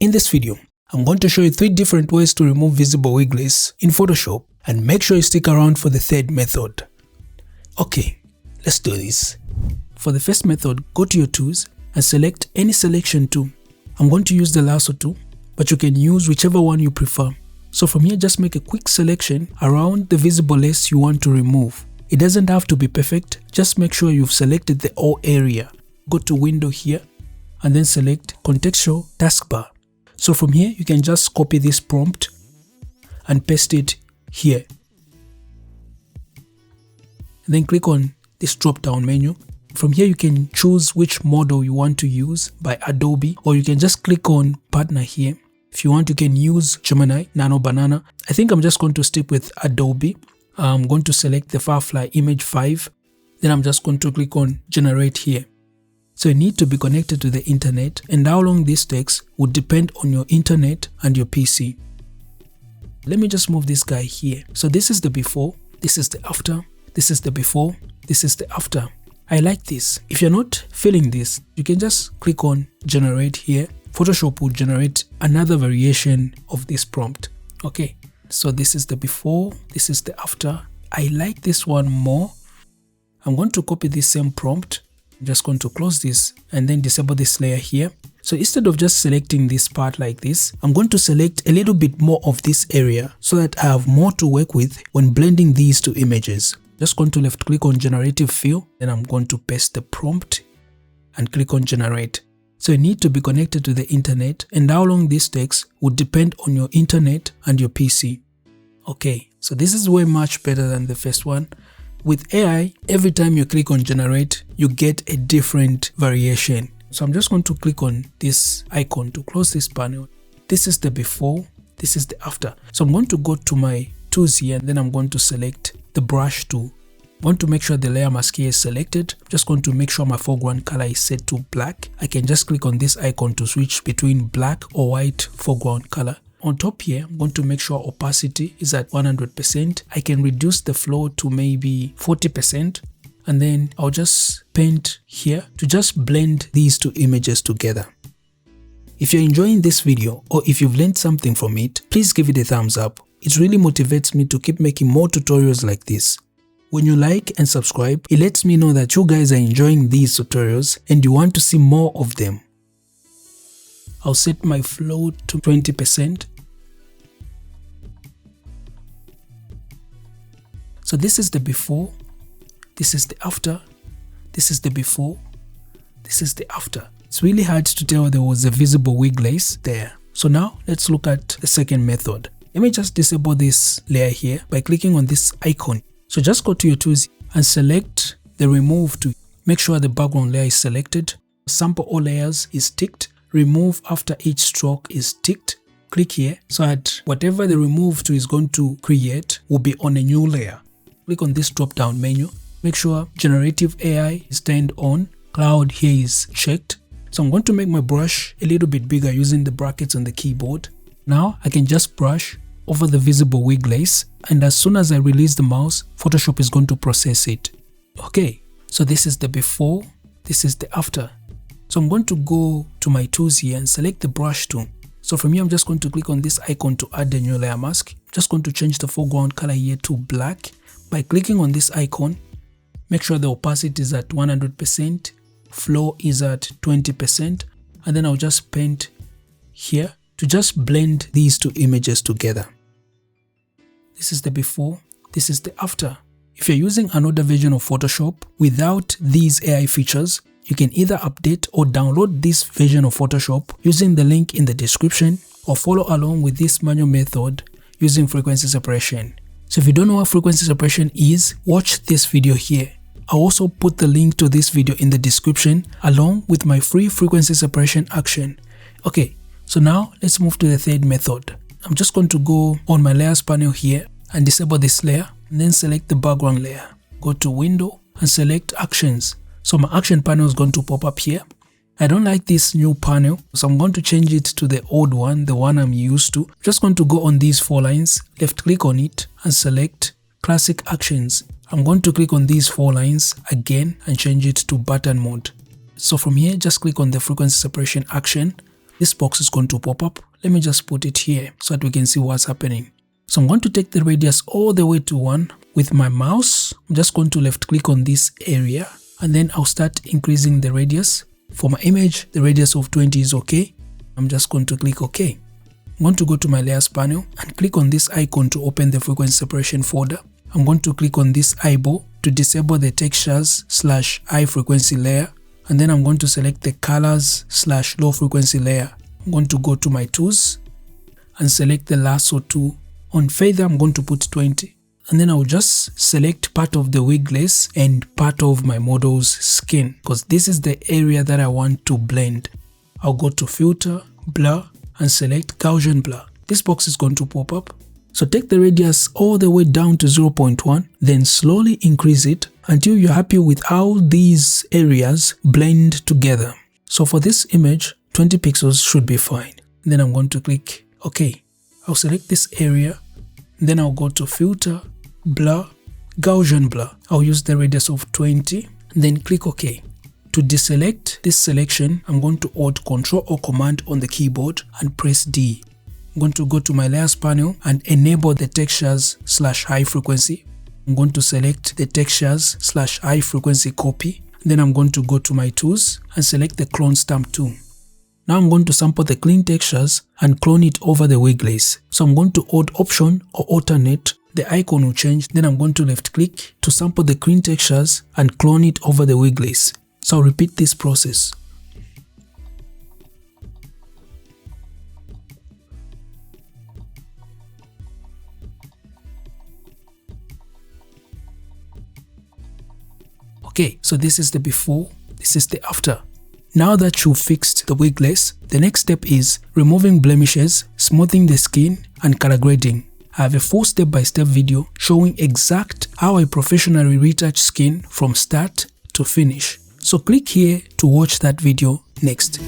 In this video, I'm going to show you 3 different ways to remove visible wigglers in Photoshop, and make sure you stick around for the third method. Okay, let's do this. For the first method, go to your tools and select any selection tool. I'm going to use the lasso tool, but you can use whichever one you prefer. So from here, just make a quick selection around the visible lace you want to remove. It doesn't have to be perfect, just make sure you've selected the all area. Go to window here and then select contextual taskbar. So from here, you can just copy this prompt and paste it here. And then click on this drop down menu. From here, you can choose which model you want to use by Adobe, or you can just click on partner here. If you want, you can use Gemini, Nano, Banana. I think I'm just going to stick with Adobe. I'm going to select the Firefly image 5. Then I'm just going to click on generate here. So you need to be connected to the internet, and how long this takes would depend on your internet and your PC. Let me just move this guy here. So this is the before, this is the after, this is the before, this is the after. I like this. If you're not feeling this, you can just click on generate here. Photoshop will generate another variation of this prompt. Okay, so this is the before, this is the after. I like this one more. I'm going to copy this same prompt. I'm just going to close this and then disable this layer here. So instead of just selecting this part like this, I'm going to select a little bit more of this area so that I have more to work with when blending these two images. Just going to left click on Generative Fill, then I'm going to paste the prompt and click on generate. So you need to be connected to the internet, and how long this takes would depend on your internet and your PC. Okay, so this is way much better than the first one. With AI, every time you click on generate, you get a different variation. So I'm just going to click on this icon to close this panel. This is the before, this is the after. So I'm going to go to my tools here, and then I'm going to select the brush tool. I want to make sure the layer mask here is selected. I'm just going to make sure my foreground color is set to black. I can just click on this icon to switch between black or white foreground color. On top here, I'm going to make sure opacity is at 100%. I can reduce the flow to maybe 40%. And then I'll just paint here to just blend these two images together. If you're enjoying this video, or if you've learned something from it, please give it a thumbs up. It really motivates me to keep making more tutorials like this. When you like and subscribe, it lets me know that you guys are enjoying these tutorials and you want to see more of them. I'll set my flow to 20%. So this is the before, this is the after, this is the before, this is the after. It's really hard to tell there was a visible wig lace there. So now let's look at the second method. Let me just disable this layer here by clicking on this icon. So just go to your tools and select the remove tool. Make sure the background layer is selected. Sample all layers is ticked. Remove after each stroke is ticked. Click here so that whatever the remove tool is going to create will be on a new layer. Click on this drop down menu. Make sure generative AI is turned on. Cloud here is checked. So I'm going to make my brush a little bit bigger using the brackets on the keyboard. Now I can just brush over the visible wig lace, and as soon as I release the mouse, Photoshop is going to process it. Okay, so this is the before, this is the after. So I'm going to go to my tools here and select the brush tool. So from here, I'm just going to click on this icon to add a new layer mask. I'm just going to change the foreground color here to black. By clicking on this icon, make sure the opacity is at 100%, flow is at 20%, and then I'll just paint here to just blend these two images together. This is the before, this is the after. If you're using another version of Photoshop without these AI features, you can either update or download this version of Photoshop using the link in the description, or follow along with this manual method using frequency separation. So if you don't know what frequency separation is, watch this video here. I'll also put the link to this video in the description along with my free frequency separation action. Okay, so now let's move to the third method. I'm just going to go on my layers panel here and disable this layer, and then select the background layer. Go to window and select actions. So my action panel is going to pop up here. I don't like this new panel, so I'm going to change it to the old one, the one I'm used to. I'm just going to go on these 4 lines, left click on it and select classic actions. I'm going to click on these 4 lines again and change it to button mode. So from here, just click on the frequency separation action this box is going to pop up. Let me just put it here so that we can see what's happening. So I'm going to take the radius all the way to 1 with my mouse. I'm just going to left click on this area and then I'll start increasing the radius. For my image, the radius of 20 is okay. I'm just going to click OK. I'm going to go to my layers panel and click on this icon to open the frequency separation folder. I'm going to click on this eyeball to disable the textures / high frequency layer. And then I'm going to select the colors / low frequency layer. I'm going to go to my tools and select the lasso tool. On feather, I'm going to put 20. And then I'll just select part of the wig lace and part of my model's skin, because this is the area that I want to blend. I'll go to filter, blur, and select Gaussian blur. This box is going to pop up. So take the radius all the way down to 0.1, then slowly increase it until you're happy with how these areas blend together. So for this image, 20 pixels should be fine. Then I'm going to click OK. I'll select this area, then I'll go to filter, blur, Gaussian blur. I'll use the radius of 20, then click OK. To deselect this selection, I'm going to hold Ctrl or Command on the keyboard and press D. I'm going to go to my layers panel and enable the textures / high frequency. I'm going to select the textures / high frequency copy. Then I'm going to go to my tools and select the clone stamp tool. Now I'm going to sample the clean textures and clone it over the wig lace. So I'm going to hold Option or alternate. The icon will change. Then I'm going to left click to sample the clean textures and clone it over the wig lace. So I'll repeat this process. Okay, so this is the before, this is the after. Now that you've fixed the wig lace, the next step is removing blemishes, smoothing the skin, and color grading. I have a full step-by-step video showing exact how I professionally retouch skin from start to finish. So click here to watch that video next.